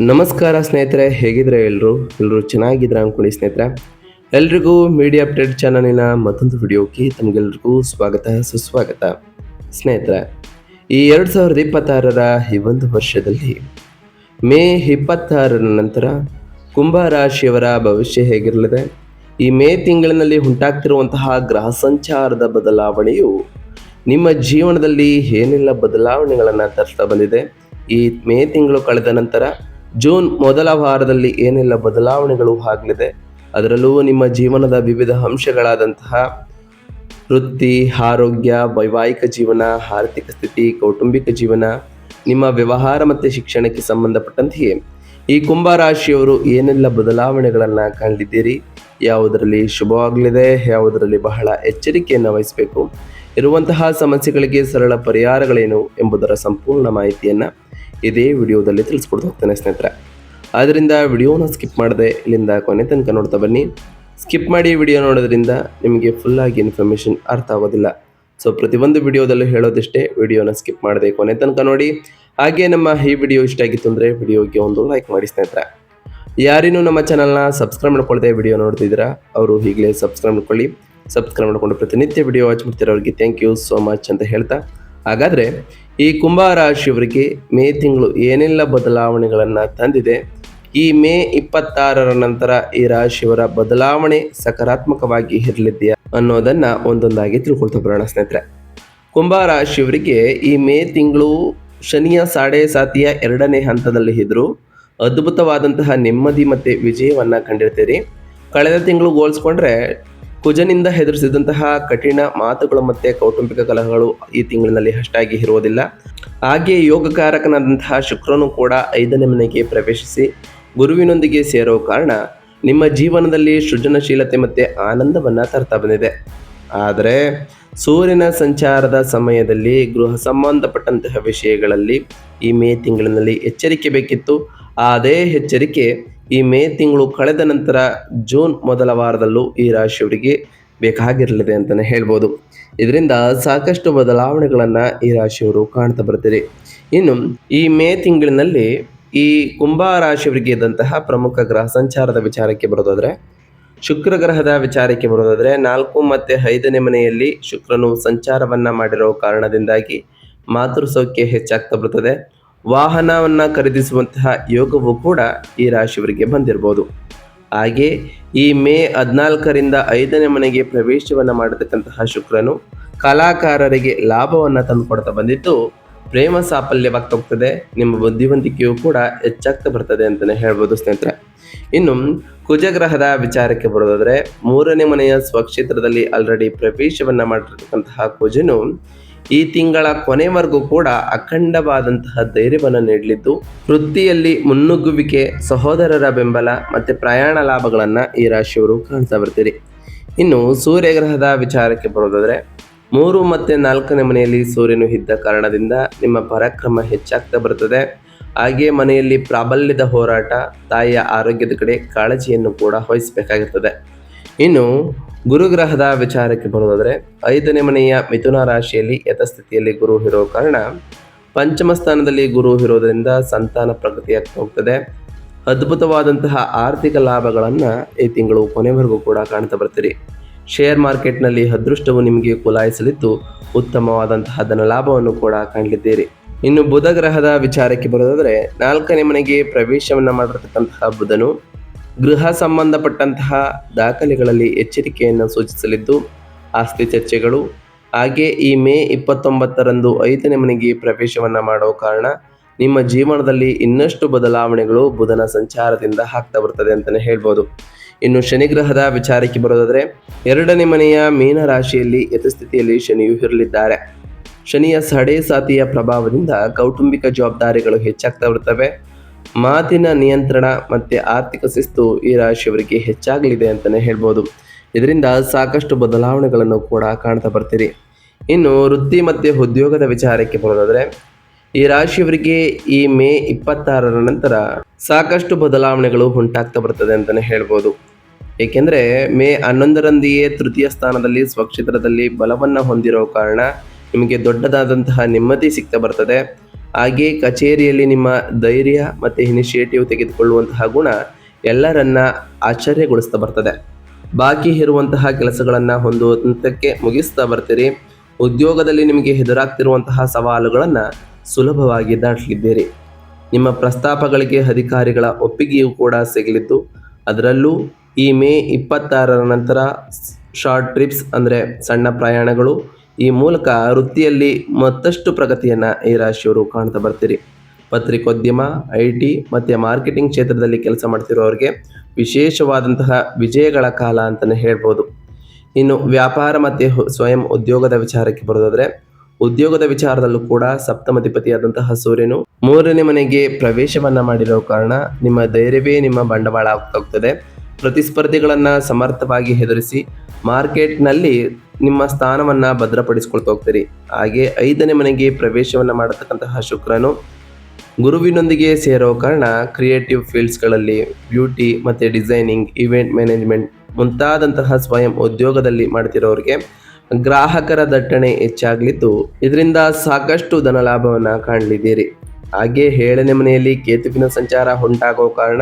ನಮಸ್ಕಾರ ಸ್ನೇಹಿತರೆ, ಹೇಗಿದ್ರೆ ಎಲ್ಲರೂ ಚೆನ್ನಾಗಿದ್ರೆ ಅನ್ಕೊಳ್ಳಿ ಸ್ನೇಹಿತರೆ. ಎಲ್ರಿಗೂ ಮೀಡಿಯಾ ಅಪ್ಡೇಟ್ ಚಾನಲಿನ ಮತ್ತೊಂದು ವಿಡಿಯೋಕ್ಕೆ ತಮಗೆಲ್ರಿಗೂ ಸ್ವಾಗತ ಸುಸ್ವಾಗತ. ಸ್ನೇಹಿತರೆ, ಈ 2026ರ ಈ ಒಂದು ವರ್ಷದಲ್ಲಿ ಮೇ 26ರ ನಂತರ ಕುಂಭ ರಾಶಿಯವರ ಭವಿಷ್ಯ ಹೇಗಿರಲಿದೆ, ಈ ಮೇ ತಿಂಗಳಿನಲ್ಲಿ ಉಂಟಾಗ್ತಿರುವಂತಹ ಗ್ರಹ ಸಂಚಾರದ ಬದಲಾವಣೆಯು ನಿಮ್ಮ ಜೀವನದಲ್ಲಿ ಏನೆಲ್ಲ ಬದಲಾವಣೆಗಳನ್ನು ತರ್ತಾ ಬಂದಿದೆ, ಈ ಮೇ ತಿಂಗಳು ಕಳೆದ ನಂತರ ಜೂನ್ ಮೊದಲ ವಾರದಲ್ಲಿ ಏನೆಲ್ಲ ಬದಲಾವಣೆಗಳು ಆಗಲಿದೆ, ಅದರಲ್ಲೂ ನಿಮ್ಮ ಜೀವನದ ವಿವಿಧ ಅಂಶಗಳಾದಂತಹ ವೃತ್ತಿ, ಆರೋಗ್ಯ, ವೈವಾಹಿಕ ಜೀವನ, ಆರ್ಥಿಕ ಸ್ಥಿತಿ, ಕೌಟುಂಬಿಕ ಜೀವನ, ನಿಮ್ಮ ವ್ಯವಹಾರ ಮತ್ತು ಶಿಕ್ಷಣಕ್ಕೆ ಸಂಬಂಧಪಟ್ಟಂತೆಯೇ ಈ ಕುಂಭ ರಾಶಿಯವರು ಏನೆಲ್ಲ ಬದಲಾವಣೆಗಳನ್ನು ಕಂಡಿದ್ದೀರಿ, ಯಾವುದರಲ್ಲಿ ಶುಭವಾಗಲಿದೆ, ಯಾವುದರಲ್ಲಿ ಬಹಳ ಎಚ್ಚರಿಕೆಯನ್ನು ವಹಿಸಬೇಕು, ಇರುವಂತಹ ಸಮಸ್ಯೆಗಳಿಗೆ ಸರಳ ಪರಿಹಾರಗಳೇನು ಎಂಬುದರ ಸಂಪೂರ್ಣ ಮಾಹಿತಿಯನ್ನು ಇದೇ ವಿಡಿಯೋದಲ್ಲಿ ತಿಳಿಸ್ಕೊಡ್ತಾ ಹೋಗ್ತೇನೆ ಸ್ನೇಹಿತರೆ. ಆದ್ದರಿಂದ ವಿಡಿಯೋನ ಸ್ಕಿಪ್ ಮಾಡದೆ ಇಲ್ಲಿಂದ ಕೊನೆ ತನಕ ನೋಡ್ತಾ ಬನ್ನಿ. ಸ್ಕಿಪ್ ಮಾಡಿ ವಿಡಿಯೋ ನೋಡೋದ್ರಿಂದ ನಿಮಗೆ ಫುಲ್ಲಾಗಿ ಇನ್ಫಾರ್ಮೇಷನ್ ಅರ್ಥ ಆಗೋದಿಲ್ಲ. ಸೊ ಪ್ರತಿಯೊಂದು ವಿಡಿಯೋದಲ್ಲೂ ಹೇಳೋದಿಷ್ಟೇ, ವಿಡಿಯೋನ ಸ್ಕಿಪ್ ಮಾಡದೆ ಕೊನೆ ತನಕ ನೋಡಿ. ಹಾಗೆ ನಮ್ಮ ಈ ವಿಡಿಯೋ ಇಷ್ಟ ಆಗಿತ್ತು ಅಂದರೆ ವಿಡಿಯೋಗೆ ಒಂದು ಲೈಕ್ ಮಾಡಿ ಸ್ನೇಹಿತರೆ. ಯಾರೇನೂ ನಮ್ಮ ಚಾನಲ್ನ ಸಬ್ಸ್ಕ್ರೈಬ್ ಮಾಡ್ಕೊಳ್ದೆ ವಿಡಿಯೋ ನೋಡ್ತಿದ್ದೀರಾ ಅವರು ಈಗಲೇ ಸಬ್ಸ್ಕ್ರೈಬ್ ಮಾಡ್ಕೊಳ್ಳಿ. ಸಬ್ಸ್ಕ್ರೈಬ್ ಮಾಡ್ಕೊಂಡು ಪ್ರತಿನಿತ್ಯ ವಿಡಿಯೋ ವಾಚ್ ಮಾಡ್ತಿರೋರಿಗೆ ಥ್ಯಾಂಕ್ ಯು ಸೋ ಮಚ್ ಅಂತ ಹೇಳ್ತಾ, ಹಾಗಾದರೆ ಈ ಕುಂಭ ರಾಶಿಯವರಿಗೆ ಮೇ ತಿಂಗಳು ಏನೆಲ್ಲ ಬದಲಾವಣೆಗಳನ್ನು ತಂದಿದೆ, ಈ ಮೇ 26ರ ನಂತರ ಈ ರಾಶಿಯವರ ಬದಲಾವಣೆ ಸಕಾರಾತ್ಮಕವಾಗಿ ಇರಲಿದೆಯಾ ಅನ್ನೋದನ್ನು ಒಂದೊಂದಾಗಿ ತಿಳ್ಕೊಳ್ತಾ ಬರೋಣ ಸ್ನೇಹಿತರೆ. ಕುಂಭ ರಾಶಿಯವರಿಗೆ ಈ ಮೇ ತಿಂಗಳು ಶನಿಯ ಸಾಡೆ ಸಾತಿಯ 2ನೇ ಹಂತದಲ್ಲಿ ಇದ್ದರೂ ಅದ್ಭುತವಾದಂತಹ ನೆಮ್ಮದಿ ಮತ್ತು ವಿಜಯವನ್ನು ಕಂಡಿರ್ತೀರಿ. ಕಳೆದ ತಿಂಗಳು ಹೋಲಿಸ್ಕೊಂಡ್ರೆ ಕುಜನಿಂದ ಎದುರಿಸಿದಂತಹ ಕಠಿಣ ಮಾತುಗಳು ಮತ್ತು ಕೌಟುಂಬಿಕ ಕಲಹಗಳು ಈ ತಿಂಗಳಿನಲ್ಲಿ ಅಷ್ಟಾಗಿ ಇರುವುದಿಲ್ಲ. ಹಾಗೆಯೇ ಯೋಗಕಾರಕನಾದಂತಹ ಶುಕ್ರನು ಕೂಡ 5ನೇ ಮನೆಗೆ ಪ್ರವೇಶಿಸಿ ಗುರುವಿನೊಂದಿಗೆ ಸೇರೋ ಕಾರಣ ನಿಮ್ಮ ಜೀವನದಲ್ಲಿ ಸೃಜನಶೀಲತೆ ಮತ್ತು ಆನಂದವನ್ನು ತರ್ತಾ ಬಂದಿದೆ. ಆದರೆ ಸೂರ್ಯನ ಸಂಚಾರದ ಸಮಯದಲ್ಲಿ ಗೃಹ ಸಂಬಂಧಪಟ್ಟಂತಹ ವಿಷಯಗಳಲ್ಲಿ ಈ ಮೇ ತಿಂಗಳಿನಲ್ಲಿ ಎಚ್ಚರಿಕೆ ಬೇಕಿತ್ತು. ಅದೇ ಎಚ್ಚರಿಕೆ ಈ ಮೇ ತಿಂಗಳು ಕಳೆದ ನಂತರ ಜೂನ್ ಮೊದಲ ವಾರದಲ್ಲೂ ಈ ರಾಶಿಯವರಿಗೆ ಬೇಕಾಗಿರಲಿದೆ ಅಂತಲೇ ಹೇಳ್ಬೋದು. ಇದರಿಂದ ಸಾಕಷ್ಟು ಬದಲಾವಣೆಗಳನ್ನು ಈ ರಾಶಿಯವರು ಕಾಣ್ತಾ ಬರ್ತೀರಿ. ಇನ್ನು ಈ ಮೇ ತಿಂಗಳಿನಲ್ಲಿ ಈ ಕುಂಭ ರಾಶಿಯವರಿಗೆ ಇದ್ದಂತಹ ಪ್ರಮುಖ ಗ್ರಹ ಸಂಚಾರದ ವಿಚಾರಕ್ಕೆ ಬರೋದಾದರೆ, ಶುಕ್ರ ಗ್ರಹದ ವಿಚಾರಕ್ಕೆ ಬರೋದಾದರೆ 4 ಮತ್ತು 5ನೇ ಮನೆಯಲ್ಲಿ ಶುಕ್ರನು ಸಂಚಾರವನ್ನು ಮಾಡಿರೋ ಕಾರಣದಿಂದಾಗಿ ಮಾತೃಸೌಖ್ಯ ಹೆಚ್ಚಾಗ್ತಾ ಬರ್ತದೆ. ವಾಹನವನ್ನು ಖರೀದಿಸುವಂತಹ ಯೋಗವು ಕೂಡ ಈ ರಾಶಿಯವರಿಗೆ ಬಂದಿರ್ಬೋದು. ಹಾಗೆ ಈ ಮೇ 14ರಿಂದ 5ನೇ ಮನೆಗೆ ಪ್ರವೇಶವನ್ನು ಮಾಡತಕ್ಕಂತಹ ಶುಕ್ರನು ಕಲಾಕಾರರಿಗೆ ಲಾಭವನ್ನು ತಂದುಕೊಡ್ತಾ ಬಂದಿದ್ದು ಪ್ರೇಮ ಸಾಫಲ್ಯವಾಗ್ತಾ ಹೋಗ್ತದೆ. ನಿಮ್ಮ ಬುದ್ಧಿವಂತಿಕೆಯೂ ಕೂಡ ಹೆಚ್ಚಾಗ್ತಾ ಬರ್ತದೆ ಅಂತಲೇ ಹೇಳ್ಬೋದು ಸ್ನೇಹಿತರೆ. ಇನ್ನು ಕುಜಗ್ರಹದ ವಿಚಾರಕ್ಕೆ ಬರೋದಾದರೆ 3ನೇ ಮನೆಯ ಸ್ವಕ್ಷೇತ್ರದಲ್ಲಿ ಆಲ್ರೆಡಿ ಪ್ರವೇಶವನ್ನು ಮಾಡಿರ್ತಕ್ಕಂತಹ ಕುಜನು ಈ ತಿಂಗಳ ಕೊನೆವರೆಗೂ ಕೂಡ ಅಖಂಡವಾದಂತಹ ಧೈರ್ಯವನ್ನು ನೀಡಲಿದ್ದು, ವೃತ್ತಿಯಲ್ಲಿ ಮುನ್ನುಗ್ಗುವಿಕೆ, ಸಹೋದರರ ಬೆಂಬಲ ಮತ್ತು ಪ್ರಯಾಣ ಲಾಭಗಳನ್ನು ಈ ರಾಶಿಯವರು ಕಾಣ್ತಾ ಬರ್ತೀರಿ. ಇನ್ನು ಸೂರ್ಯಗ್ರಹದ ವಿಚಾರಕ್ಕೆ ಬರೋದಾದರೆ 3 ಮತ್ತು 4ನೇ ಮನೆಯಲ್ಲಿ ಸೂರ್ಯನು ಇದ್ದ ಕಾರಣದಿಂದ ನಿಮ್ಮ ಪರಾಕ್ರಮ ಹೆಚ್ಚಾಗ್ತಾ ಬರ್ತದೆ. ಹಾಗೆ ಮನೆಯಲ್ಲಿ ಪ್ರಾಬಲ್ಯದ ಹೋರಾಟ, ತಾಯಿಯ ಆರೋಗ್ಯದ ಕಡೆ ಕಾಳಜಿಯನ್ನು ಕೂಡ ವಹಿಸಬೇಕಾಗಿರ್ತದೆ. ಇನ್ನು ಗುರುಗ್ರಹದ ವಿಚಾರಕ್ಕೆ ಬರೋದಾದರೆ 5ನೇ ಮನೆಯ ಮಿಥುನ ರಾಶಿಯಲ್ಲಿ ಯಥಾಸ್ಥಿತಿಯಲ್ಲಿ ಗುರು ಇರೋ ಕಾರಣ ಪಂಚಮ ಸ್ಥಾನದಲ್ಲಿ ಗುರು ಇರೋದರಿಂದ ಸಂತಾನ ಪ್ರಗತಿಯಾಗ್ತಾ ಹೋಗ್ತದೆ. ಅದ್ಭುತವಾದಂತಹ ಆರ್ಥಿಕ ಲಾಭಗಳನ್ನು ಈ ತಿಂಗಳು ಕೊನೆವರೆಗೂ ಕೂಡ ಕಾಣ್ತಾ ಬರ್ತೀರಿ. ಶೇರ್ ಮಾರ್ಕೆಟ್ನಲ್ಲಿ ಅದೃಷ್ಟವು ನಿಮಗೆ ಕುಲಾಯಿಸಲಿದ್ದು ಉತ್ತಮವಾದಂತಹ ಧನ ಲಾಭವನ್ನು ಕೂಡ ಕಾಣಲಿದ್ದೀರಿ. ಇನ್ನು ಬುಧ ಗ್ರಹದ ವಿಚಾರಕ್ಕೆ ಬರೋದಾದರೆ 4ನೇ ಮನೆಗೆ ಪ್ರವೇಶವನ್ನು ಮಾಡಿರತಕ್ಕಂತಹ ಬುಧನು ಗೃಹ ಸಂಬಂಧಪಟ್ಟಂತಹ ದಾಖಲೆಗಳಲ್ಲಿ ಎಚ್ಚರಿಕೆಯನ್ನು ಸೂಚಿಸಲಿದ್ದು ಆಸ್ತಿ ಚರ್ಚೆಗಳು, ಹಾಗೆ ಈ ಮೇ 29ರಂದು 5ನೇ ಮನೆಗೆ ಪ್ರವೇಶವನ್ನು ಮಾಡೋ ಕಾರಣ ನಿಮ್ಮ ಜೀವನದಲ್ಲಿ ಇನ್ನಷ್ಟು ಬದಲಾವಣೆಗಳು ಬುಧನ ಸಂಚಾರದಿಂದ ಆಗ್ತಾ ಬರ್ತದೆ ಅಂತಲೇ ಹೇಳ್ಬೋದು. ಇನ್ನು ಶನಿಗ್ರಹದ ವಿಚಾರಕ್ಕೆ ಬರೋದಾದರೆ 2ನೇ ಮನೆಯ ಮೀನ ರಾಶಿಯಲ್ಲಿ ಯಥಾಸ್ಥಿತಿಯಲ್ಲಿ ಶನಿಯು ಇರಲಿದ್ದಾರೆ. ಶನಿಯ ಸಾಡೆ ಸಾತಿಯ ಪ್ರಭಾವದಿಂದ ಕೌಟುಂಬಿಕ ಜವಾಬ್ದಾರಿಗಳು ಹೆಚ್ಚಾಗ್ತಾ ಬರ್ತವೆ. ಮಾತಿನ ನಿಯಂತ್ರಣ ಮತ್ತು ಆರ್ಥಿಕ ಶಿಸ್ತು ಈ ರಾಶಿಯವರಿಗೆ ಹೆಚ್ಚಾಗಲಿದೆ ಅಂತಲೇ ಹೇಳ್ಬೋದು. ಇದರಿಂದ ಸಾಕಷ್ಟು ಬದಲಾವಣೆಗಳನ್ನು ಕೂಡ ಕಾಣ್ತಾ ಬರ್ತೀರಿ. ಇನ್ನು ವೃತ್ತಿ ಮತ್ತು ಉದ್ಯೋಗದ ವಿಚಾರಕ್ಕೆ ಬರೋದಾದರೆ ಈ ರಾಶಿಯವರಿಗೆ ಈ ಮೇ 26ರ ನಂತರ ಸಾಕಷ್ಟು ಬದಲಾವಣೆಗಳು ಉಂಟಾಗ್ತಾ ಬರ್ತದೆ ಅಂತಲೇ ಹೇಳ್ಬೋದು. ಏಕೆಂದರೆ ಮೇ 11ರಂದೆಯೇ ತೃತೀಯ ಸ್ಥಾನದಲ್ಲಿ ಸ್ವಕ್ಷೇತ್ರದಲ್ಲಿ ಬಲವನ್ನು ಹೊಂದಿರೋ ಕಾರಣ ನಿಮಗೆ ದೊಡ್ಡದಾದಂತಹ ನೆಮ್ಮದಿ ಸಿಗ್ತಾ ಬರ್ತದೆ. ಹಾಗೆ ಕಚೇರಿಯಲ್ಲಿ ನಿಮ್ಮ ಧೈರ್ಯ ಮತ್ತು ಇನಿಷಿಯೇಟಿವ್ ತೆಗೆದುಕೊಳ್ಳುವಂತಹ ಗುಣ ಎಲ್ಲರನ್ನ ಆಶ್ಚರ್ಯಗೊಳಿಸ್ತಾ ಬರ್ತದೆ. ಬಾಕಿ ಇರುವಂತಹ ಕೆಲಸಗಳನ್ನು ಒಂದು ಹಂತಕ್ಕೆ ಮುಗಿಸ್ತಾ ಬರ್ತೀರಿ. ಉದ್ಯೋಗದಲ್ಲಿ ನಿಮಗೆ ಎದುರಾಗ್ತಿರುವಂತಹ ಸವಾಲುಗಳನ್ನು ಸುಲಭವಾಗಿ ದಾಟಲಿದ್ದೀರಿ. ನಿಮ್ಮ ಪ್ರಸ್ತಾಪಗಳಿಗೆ ಅಧಿಕಾರಿಗಳ ಒಪ್ಪಿಗೆಯೂ ಕೂಡ ಸಿಗಲಿದ್ದು, ಅದರಲ್ಲೂ ಈ ಮೇ 26ರ ನಂತರ ಶಾರ್ಟ್ ಟ್ರಿಪ್ಸ್ ಅಂದರೆ ಸಣ್ಣ ಪ್ರಯಾಣಗಳು, ಈ ಮೂಲಕ ವೃತ್ತಿಯಲ್ಲಿ ಮತ್ತಷ್ಟು ಪ್ರಗತಿಯನ್ನು ಈ ರಾಶಿಯವರು ಕಾಣ್ತಾ ಬರ್ತೀರಿ. ಪತ್ರಿಕೋದ್ಯಮ, IT ಮತ್ತು ಮಾರ್ಕೆಟಿಂಗ್ ಕ್ಷೇತ್ರದಲ್ಲಿ ಕೆಲಸ ಮಾಡ್ತಿರೋರಿಗೆ ವಿಶೇಷವಾದಂತಹ ವಿಜಯಗಳ ಕಾಲ ಅಂತಲೇ ಹೇಳ್ಬೋದು. ಇನ್ನು ವ್ಯಾಪಾರ ಮತ್ತು ಸ್ವಯಂ ಉದ್ಯೋಗದ ವಿಚಾರಕ್ಕೆ ಬರೋದಾದರೆ, ಉದ್ಯೋಗದ ವಿಚಾರದಲ್ಲೂ ಕೂಡ ಸಪ್ತಮಾಧಿಪತಿಯಾದಂತಹ ಸೂರ್ಯನು 3ನೇ ಮನೆಗೆ ಪ್ರವೇಶವನ್ನ ಮಾಡಿರೋ ಕಾರಣ ನಿಮ್ಮ ಧೈರ್ಯವೇ ನಿಮ್ಮ ಬಂಡವಾಳ ಆಗ್ತಾ ಪ್ರತಿಸ್ಪರ್ಧಿಗಳನ್ನು ಸಮರ್ಥವಾಗಿ ಎದುರಿಸಿ ಮಾರ್ಕೆಟ್ನಲ್ಲಿ ನಿಮ್ಮ ಸ್ಥಾನವನ್ನು ಭದ್ರಪಡಿಸ್ಕೊಳ್ತಾ ಹೋಗ್ತೀರಿ. ಹಾಗೆ 5ನೇ ಮನೆಗೆ ಪ್ರವೇಶವನ್ನು ಮಾಡತಕ್ಕಂತಹ ಶುಕ್ರನು ಗುರುವಿನೊಂದಿಗೆ ಸೇರೋ ಕಾರಣ ಕ್ರಿಯೇಟಿವ್ ಫೀಲ್ಡ್ಸ್ಗಳಲ್ಲಿ ಬ್ಯೂಟಿ ಮತ್ತು ಡಿಸೈನಿಂಗ್, ಇವೆಂಟ್ ಮ್ಯಾನೇಜ್ಮೆಂಟ್ ಮುಂತಾದಂತಹ ಸ್ವಯಂ ಉದ್ಯೋಗದಲ್ಲಿ ಮಾಡ್ತಿರೋರಿಗೆ ಗ್ರಾಹಕರ ದಟ್ಟಣೆ ಹೆಚ್ಚಾಗಲಿದ್ದು, ಇದರಿಂದ ಸಾಕಷ್ಟು ಧನಲಾಭವನ್ನು ಕಾಣಲಿದ್ದೀರಿ. ಹಾಗೆ 7ನೇ ಮನೆಯಲ್ಲಿ ಕೇತುವಿನ ಸಂಚಾರ ಉಂಟಾಗೋ ಕಾರಣ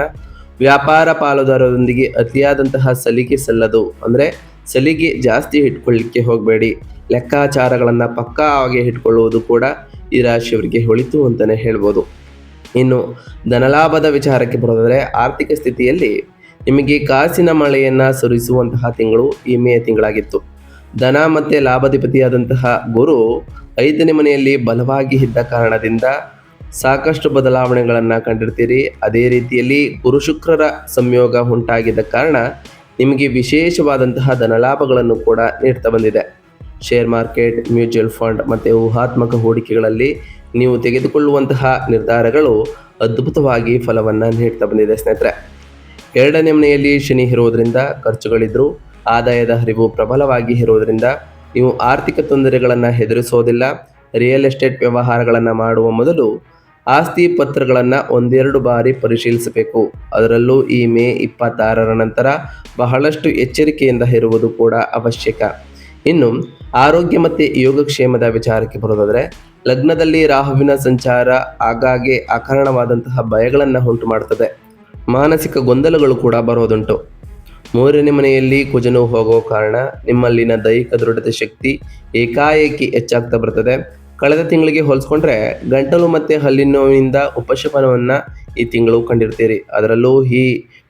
ವ್ಯಾಪಾರ ಪಾಲುದಾರರೊಂದಿಗೆ ಅತಿಯಾದಂತಹ ಸಲಿಗೆ ಸಲ್ಲದು. ಅಂದರೆ ಸಲಿಗೆ ಜಾಸ್ತಿ ಇಟ್ಕೊಳ್ಳಿಕ್ಕೆ ಹೋಗಬೇಡಿ. ಲೆಕ್ಕಾಚಾರಗಳನ್ನು ಪಕ್ಕಾವಾಗಿ ಇಟ್ಕೊಳ್ಳುವುದು ಕೂಡ ಈ ರಾಶಿಯವರಿಗೆ ಒಳಿತು ಅಂತಲೇ ಹೇಳ್ಬೋದು. ಇನ್ನು ಧನಲಾಭದ ವಿಚಾರಕ್ಕೆ ಬರೋದಾದರೆ, ಆರ್ಥಿಕ ಸ್ಥಿತಿಯಲ್ಲಿ ನಿಮಗೆ ಕಾಸಿನ ಮಳೆಯನ್ನು ಸುರಿಸುವಂತಹ ತಿಂಗಳು ಈ ಮೇ ತಿಂಗಳಾಗಿತ್ತು. ಧನ ಮತ್ತು ಲಾಭಾಧಿಪತಿಯಾದಂತಹ ಗುರು 5ನೇ ಮನೆಯಲ್ಲಿ ಬಲವಾಗಿ ಇದ್ದ ಕಾರಣದಿಂದ ಸಾಕಷ್ಟು ಬದಲಾವಣೆಗಳನ್ನು ಕಂಡಿರ್ತೀರಿ. ಅದೇ ರೀತಿಯಲ್ಲಿ ಗುರು ಶುಕ್ರರ ಸಂಯೋಗ ಉಂಟಾಗಿದ್ದ ಕಾರಣ ನಿಮಗೆ ವಿಶೇಷವಾದಂತಹ ಧನಲಾಭಗಳನ್ನು ಕೂಡ ನೀಡ್ತಾ ಬಂದಿದೆ. ಶೇರ್ ಮಾರ್ಕೆಟ್, ಮ್ಯೂಚುವಲ್ ಫಂಡ್ ಮತ್ತು ಊಹಾತ್ಮಕ ಹೂಡಿಕೆಗಳಲ್ಲಿ ನೀವು ತೆಗೆದುಕೊಳ್ಳುವಂತಹ ನಿರ್ಧಾರಗಳು ಅದ್ಭುತವಾಗಿ ಫಲವನ್ನು ನೀಡ್ತಾ ಬಂದಿದೆ ಸ್ನೇಹಿತರೆ. 2ನೇ ಮನೆಯಲ್ಲಿ ಶನಿ ಇರುವುದರಿಂದ ಖರ್ಚುಗಳಿದ್ದರೂ ಆದಾಯದ ಹರಿವು ಪ್ರಬಲವಾಗಿ ಇರುವುದರಿಂದ ನೀವು ಆರ್ಥಿಕ ತೊಂದರೆಗಳನ್ನು ಎದುರಿಸೋದಿಲ್ಲ. ರಿಯಲ್ ಎಸ್ಟೇಟ್ ವ್ಯವಹಾರಗಳನ್ನು ಮಾಡುವ ಮೊದಲು ಆಸ್ತಿ ಪತ್ರಗಳನ್ನು 1-2 ಬಾರಿ ಪರಿಶೀಲಿಸಬೇಕು. ಅದರಲ್ಲೂ ಈ ಮೇ 26ರ ನಂತರ ಬಹಳಷ್ಟು ಎಚ್ಚರಿಕೆಯಿಂದ ಇರುವುದು ಕೂಡ ಅವಶ್ಯಕ. ಇನ್ನು ಆರೋಗ್ಯ ಮತ್ತು ಯೋಗಕ್ಷೇಮದ ವಿಚಾರಕ್ಕೆ ಬರೋದಾದರೆ, ಲಗ್ನದಲ್ಲಿ ರಾಹುವಿನ ಸಂಚಾರ ಆಗಾಗ್ಗೆ ಅಕಾರಣವಾದಂತಹ ಭಯಗಳನ್ನು ಉಂಟು ಮಾಡ್ತದೆ. ಮಾನಸಿಕ ಗೊಂದಲಗಳು ಕೂಡ ಬರೋದುಂಟು. 3ನೇ ಮನೆಯಲ್ಲಿ ಕುಜನು ಹೋಗೋ ಕಾರಣ ನಿಮ್ಮಲ್ಲಿನ ದೈಹಿಕ ದೃಢತೆ ಶಕ್ತಿ ಏಕಾಏಕಿ ಹೆಚ್ಚಾಗ್ತಾ ಬರ್ತದೆ. ಕಳೆದ ತಿಂಗಳಿಗೆ ಹೋಲಿಸ್ಕೊಂಡ್ರೆ ಗಂಟಲು ಮತ್ತು ಹಲ್ಲಿನ ನೋವಿನಿಂದ ಉಪಶಮನವನ್ನು ಈ ತಿಂಗಳು ಕಂಡಿರ್ತೀರಿ. ಅದರಲ್ಲೂ ಈ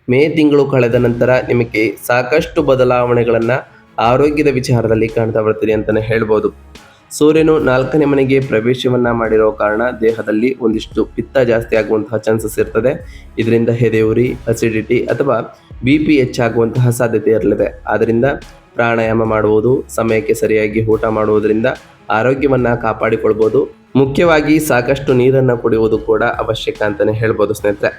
ಮೇ ತಿಂಗಳು ಕಳೆದ ನಂತರ ನಿಮಗೆ ಸಾಕಷ್ಟು ಬದಲಾವಣೆಗಳನ್ನು ಆರೋಗ್ಯದ ವಿಚಾರದಲ್ಲಿ ಕಾಣ್ತಾ ಬರ್ತೀರಿ ಅಂತಲೇ ಹೇಳ್ಬೋದು. ಸೂರ್ಯನು 4ನೇ ಮನೆಗೆ ಪ್ರವೇಶವನ್ನು ಮಾಡಿರೋ ಕಾರಣ ದೇಹದಲ್ಲಿ ಒಂದಿಷ್ಟು ಪಿತ್ತ ಜಾಸ್ತಿ ಆಗುವಂತಹ ಚಾನ್ಸಸ್ ಇರ್ತದೆ. ಇದರಿಂದ ಎದೆಯುರಿ, ಅಸಿಡಿಟಿ ಅಥವಾ BP ಹೆಚ್ಚಾಗುವಂತಹ ಸಾಧ್ಯತೆ ಇರಲಿದೆ. ಆದ್ದರಿಂದ ಪ್ರಾಣಾಯಾಮ ಮಾಡುವುದು, ಸಮಯಕ್ಕೆ ಸರಿಯಾಗಿ ಊಟ ಮಾಡುವುದರಿಂದ ಆರೋಗ್ಯವನ್ನು ಕಾಪಾಡಿಕೊಳ್ಬೋದು. ಮುಖ್ಯವಾಗಿ ಸಾಕಷ್ಟು ನೀರನ್ನು ಕುಡಿಯುವುದು ಕೂಡ ಅವಶ್ಯಕ ಅಂತಲೇ ಹೇಳ್ಬೋದು ಸ್ನೇಹಿತರೆ.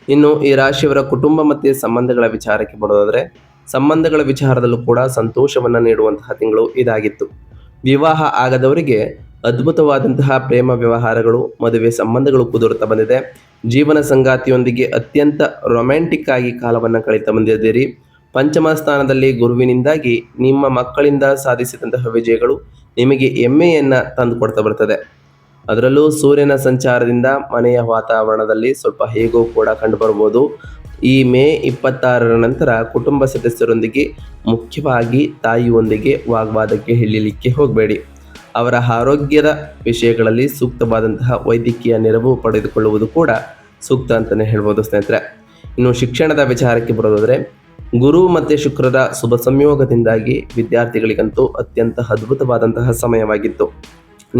ಇನ್ನು ಈ ರಾಶಿಯವರ ಕುಟುಂಬ ಮತ್ತು ಸಂಬಂಧಗಳ ವಿಚಾರಕ್ಕೆ ಬರೋದಾದರೆ, ಸಂಬಂಧಗಳ ವಿಚಾರದಲ್ಲೂ ಕೂಡ ಸಂತೋಷವನ್ನು ನೀಡುವಂತಹ ತಿಂಗಳು ಇದಾಗಿತ್ತು. ವಿವಾಹ ಆಗದವರಿಗೆ ಅದ್ಭುತವಾದಂತಹ ಪ್ರೇಮ ವ್ಯವಹಾರಗಳು, ಮದುವೆ ಸಂಬಂಧಗಳು ಕುದುರುತ್ತಾ ಬಂದಿದೆ. ಜೀವನ ಸಂಗಾತಿಯೊಂದಿಗೆ ಅತ್ಯಂತ ರೊಮ್ಯಾಂಟಿಕ್ ಆಗಿ ಕಾಲವನ್ನು ಕಳೀತಾ ಬಂದಿದ್ದೀರಿ. ಪಂಚಮ ಸ್ಥಾನದಲ್ಲಿ ಗುರುವಿನಿಂದಾಗಿ ನಿಮ್ಮ ಮಕ್ಕಳಿಂದ ಸಾಧಿಸಿದಂತಹ ವಿಜಯಗಳು ನಿಮಗೆ ಹೆಮ್ಮೆಯನ್ನು ತಂದುಕೊಡ್ತಾ ಬರ್ತದೆ. ಅದರಲ್ಲೂ ಸೂರ್ಯನ ಸಂಚಾರದಿಂದ ಮನೆಯ ವಾತಾವರಣದಲ್ಲಿ ಸ್ವಲ್ಪ ಹೇಗೋ ಕೂಡ ಕಂಡುಬರ್ಬೋದು. ಈ ಮೇ 26ರ ನಂತರ ಕುಟುಂಬ ಸದಸ್ಯರೊಂದಿಗೆ, ಮುಖ್ಯವಾಗಿ ತಾಯಿಯೊಂದಿಗೆ ವಾಗ್ವಾದಕ್ಕೆ ಇಳಿಲಿಕ್ಕೆ ಹೋಗಬೇಡಿ. ಅವರ ಆರೋಗ್ಯದ ವಿಷಯಗಳಲ್ಲಿ ಸೂಕ್ತವಾದಂತಹ ವೈದ್ಯಕೀಯ ನೆರವು ಪಡೆದುಕೊಳ್ಳುವುದು ಕೂಡ ಸೂಕ್ತ ಅಂತಲೇ ಹೇಳ್ಬೋದು ಸ್ನೇಹಿತರೆ. ಇನ್ನು ಶಿಕ್ಷಣದ ವಿಚಾರಕ್ಕೆ ಬರೋದಾದರೆ, ಗುರು ಮತ್ತು ಶುಕ್ರರ ಶುಭ ಸಂಯೋಗದಿಂದಾಗಿ ವಿದ್ಯಾರ್ಥಿಗಳಿಗಂತೂ ಅತ್ಯಂತ ಅದ್ಭುತವಾದಂತಹ ಸಮಯವಾಗಿತ್ತು.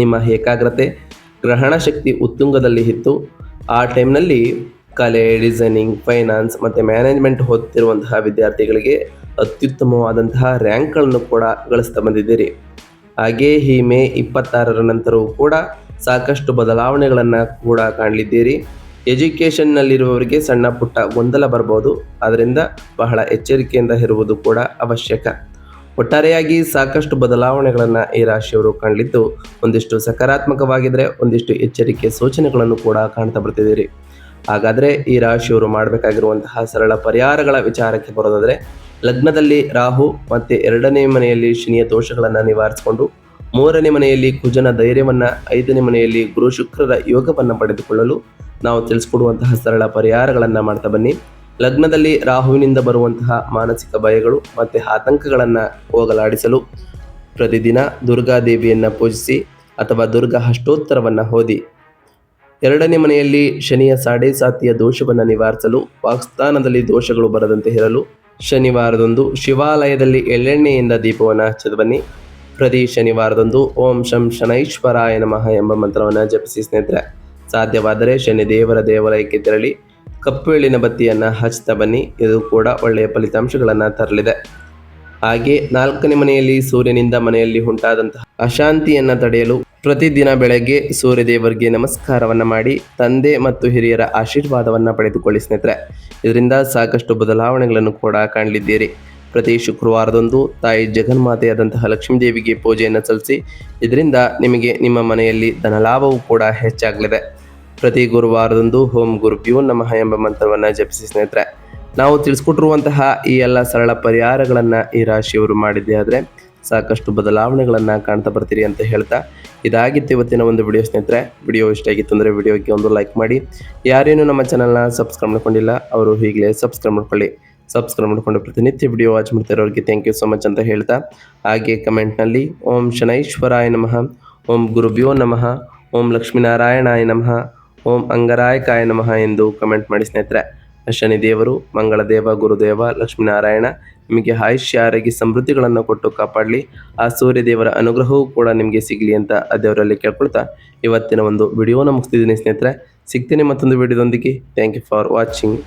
ನಿಮ್ಮ ಏಕಾಗ್ರತೆ, ಗ್ರಹಣ ಶಕ್ತಿ ಉತ್ತುಂಗದಲ್ಲಿ ಇತ್ತು. ಆ ಟೈಮ್ನಲ್ಲಿ ಕಲೆ, ಡಿಸೈನಿಂಗ್, ಫೈನಾನ್ಸ್ ಮತ್ತು ಮ್ಯಾನೇಜ್ಮೆಂಟ್ ಓದುತ್ತಿರುವಂತಹ ವಿದ್ಯಾರ್ಥಿಗಳಿಗೆ ಅತ್ಯುತ್ತಮವಾದಂತಹ ರ್ಯಾಂಕ್ಗಳನ್ನು ಕೂಡ ಗಳಿಸ್ತಾ ಬಂದಿದ್ದೀರಿ. ಹಾಗೆ ಈ ಮೇ 26ರ ನಂತರವೂ ಕೂಡ ಸಾಕಷ್ಟು ಬದಲಾವಣೆಗಳನ್ನು ಕೂಡ ಕಾಣಲಿದ್ದೀರಿ. ಎಜುಕೇಷನ್ನಲ್ಲಿರುವವರಿಗೆ ಸಣ್ಣ ಪುಟ್ಟ ಗೊಂದಲ ಬರ್ಬೋದು. ಅದರಿಂದ ಬಹಳ ಎಚ್ಚರಿಕೆಯಿಂದ ಇರುವುದು ಕೂಡ ಅವಶ್ಯಕ. ಒಟ್ಟಾರೆಯಾಗಿ ಸಾಕಷ್ಟು ಬದಲಾವಣೆಗಳನ್ನು ಈ ರಾಶಿಯವರು ಕಾಣಲಿದ್ದು, ಒಂದಿಷ್ಟು ಸಕಾರಾತ್ಮಕವಾಗಿದ್ದರೆ ಒಂದಿಷ್ಟು ಎಚ್ಚರಿಕೆ ಸೂಚನೆಗಳನ್ನು ಕೂಡ ಕಾಣ್ತಾ ಬರ್ತಿದ್ದೀರಿ. ಹಾಗಾದರೆ ಈ ರಾಶಿಯವರು ಮಾಡಬೇಕಾಗಿರುವಂತಹ ಸರಳ ಪರಿಹಾರಗಳ ವಿಚಾರಕ್ಕೆ ಬರೋದಾದರೆ, ಲಗ್ನದಲ್ಲಿ ರಾಹು ಮತ್ತು 2ನೇ ಮನೆಯಲ್ಲಿ ಶನಿಯ ದೋಷಗಳನ್ನು ನಿವಾರಿಸಿಕೊಂಡು ಮೂರನೇ ಮನೆಯಲ್ಲಿ ಕುಜನ ಧೈರ್ಯವನ್ನು, ಐದನೇ ಮನೆಯಲ್ಲಿ ಗುರು ಶುಕ್ರರ ಯೋಗವನ್ನು ಪಡೆದುಕೊಳ್ಳಲು ನಾವು ತಿಳಿಸ್ಕೊಡುವಂತಹ ಸರಳ ಪರಿಹಾರಗಳನ್ನು ಮಾಡ್ತಾ ಬನ್ನಿ. ಲಗ್ನದಲ್ಲಿ ರಾಹುವಿನಿಂದ ಬರುವಂತಹ ಮಾನಸಿಕ ಭಯಗಳು ಮತ್ತು ಆತಂಕಗಳನ್ನು ಹೋಗಲಾಡಿಸಲು ಪ್ರತಿದಿನ ದುರ್ಗಾದೇವಿಯನ್ನು ಪೂಜಿಸಿ ಅಥವಾ ದುರ್ಗಾ ಅಷ್ಟೋತ್ತರವನ್ನು ಓದಿ. ಎರಡನೇ ಮನೆಯಲ್ಲಿ ಶನಿಯ ಸಾಡೆ ಸಾತಿಯ ದೋಷವನ್ನು ನಿವಾರಿಸಲು, ವಾಕ್ಸ್ಥಾನದಲ್ಲಿ ದೋಷಗಳು ಬರದಂತೆ ಇರಲು ಶನಿವಾರದಂದು ಶಿವಾಲಯದಲ್ಲಿ ಎಳ್ಳೆಣ್ಣೆಯಿಂದ ದೀಪವನ್ನು ಹಚ್ಚಲು ಬನ್ನಿ. ಪ್ರತಿ ಶನಿವಾರದಂದು ಓಂ ಶಂ ಶನೈಶ್ವರಾಯ ನಮಃ ಎಂಬ ಮಂತ್ರವನ್ನು ಜಪಿಸಿ ಸ್ನೇಹಿತರೆ. ಸಾಧ್ಯವಾದರೆ ಶನಿ ದೇವರ ದೇವಾಲಯಕ್ಕೆ ತೆರಳಿ ಕಪ್ಪು ಎಳ್ಳಿನ ಬತ್ತಿಯನ್ನು ಹಚ್ತಾ ಬನ್ನಿ. ಇದು ಕೂಡ ಒಳ್ಳೆಯ ಫಲಿತಾಂಶಗಳನ್ನು ತರಲಿದೆ. ಹಾಗೆ ನಾಲ್ಕನೇ ಮನೆಯಲ್ಲಿ ಸೂರ್ಯನಿಂದ ಮನೆಯಲ್ಲಿ ಉಂಟಾದಂತಹ ಅಶಾಂತಿಯನ್ನು ತಡೆಯಲು ಪ್ರತಿದಿನ ಬೆಳಗ್ಗೆ ಸೂರ್ಯದೇವರಿಗೆ ನಮಸ್ಕಾರವನ್ನು ಮಾಡಿ ತಂದೆ ಮತ್ತು ಹಿರಿಯರ ಆಶೀರ್ವಾದವನ್ನು ಪಡೆದುಕೊಳ್ಳಿ ಸ್ನೇಹಿತರೆ. ಇದರಿಂದ ಸಾಕಷ್ಟು ಬದಲಾವಣೆಗಳನ್ನು ಕೂಡ ಕಾಣಲಿದ್ದೀರಿ. ಪ್ರತಿ ಶುಕ್ರವಾರದಂದು ತಾಯಿ ಜಗನ್ಮಾತೆಯಾದಂತಹ ಲಕ್ಷ್ಮೀ ದೇವಿಗೆ ಪೂಜೆಯನ್ನು ಸಲ್ಲಿಸಿ. ಇದರಿಂದ ನಿಮಗೆ ನಿಮ್ಮ ಮನೆಯಲ್ಲಿ ಧನಲಾಭವೂ ಕೂಡ ಹೆಚ್ಚಾಗಲಿದೆ. ಪ್ರತಿ ಗುರುವಾರದಂದು ಓಂ ಗುರುಭ್ಯೋ ನಮಃ ಎಂಬ ಮಂತ್ರವನ್ನು ಜಪಿಸಿ ಸ್ನೇಹಿತರೆ. ನಾವು ತಿಳಿಸ್ಕೊಟ್ಟಿರುವಂತಹ ಈ ಎಲ್ಲ ಸರಳ ಪರಿಹಾರಗಳನ್ನು ಈ ರಾಶಿಯವರು ಮಾಡಿದ್ದೇ ಆದರೆ ಸಾಕಷ್ಟು ಬದಲಾವಣೆಗಳನ್ನು ಕಾಣ್ತಾ ಬರ್ತೀರಿ ಅಂತ ಹೇಳ್ತಾ, ಇದಾಗಿತ್ತು ಇವತ್ತಿನ ಒಂದು ವಿಡಿಯೋ ಸ್ನೇಹಿತರೆ. ವಿಡಿಯೋ ಇಷ್ಟ ಆಗಿತ್ತು ಅಂದರೆ ವಿಡಿಯೋಗೆ ಒಂದು ಲೈಕ್ ಮಾಡಿ. ಯಾರೇನು ನಮ್ಮ ಚಾನಲ್ನ ಸಬ್ಸ್ಕ್ರೈಬ್ ಮಾಡ್ಕೊಂಡಿಲ್ಲ ಅವರು ಈಗಲೇ ಸಬ್ಸ್ಕ್ರೈಬ್ ಮಾಡ್ಕೊಳ್ಳಿ. ಸಬ್ಸ್ಕ್ರೈಬ್ ಮಾಡಿಕೊಂಡು ಪ್ರತಿನಿತ್ಯ ವಿಡಿಯೋ ವಾಚ್ ಮಾಡ್ತಿರೋರಿಗೆ ಥ್ಯಾಂಕ್ ಯು ಸೊ ಮಚ್ ಅಂತ ಹೇಳ್ತಾ, ಹಾಗೆ ಕಮೆಂಟ್ನಲ್ಲಿ ಓಂ ಶನೈಶ್ವರಾಯ ನಮಃ, ಓಂ ಗುರುಭ್ಯೋ ನಮಃ, ಓಂ ಲಕ್ಷ್ಮೀನಾರಾಯಣಾಯ ನಮಃ, ಓಂ ಅಂಗರಾಯಕಾಯ ನಮಃ ಎಂದು ಕಮೆಂಟ್ ಮಾಡಿ ಸ್ನೇಹಿತರೆ. ಶನಿದೇವರು, ಮಂಗಳದೇವ, ಗುರುದೇವ, ಲಕ್ಷ್ಮೀನಾರಾಯಣ ನಿಮಗೆ ಆಯುಷ್ಯ, ಆರೋಗ್ಯ, ಸಮೃದ್ಧಿಗಳನ್ನು ಕೊಟ್ಟು ಕಾಪಾಡಲಿ. ಆ ಸೂರ್ಯದೇವರ ಅನುಗ್ರಹವೂ ಕೂಡ ನಿಮಗೆ ಸಿಗಲಿ ಅಂತ ದೇವರಲ್ಲಿ ಕೇಳ್ಕೊಳ್ತಾ ಇವತ್ತಿನ ಒಂದು ವಿಡಿಯೋನ ಮುಗಿಸ್ತಿದ್ದೀನಿ ಸ್ನೇಹಿತರೆ. ಸಿಗ್ತೀನಿ ಮತ್ತೊಂದು ವಿಡಿಯೋದೊಂದಿಗೆ. Thank you for watching.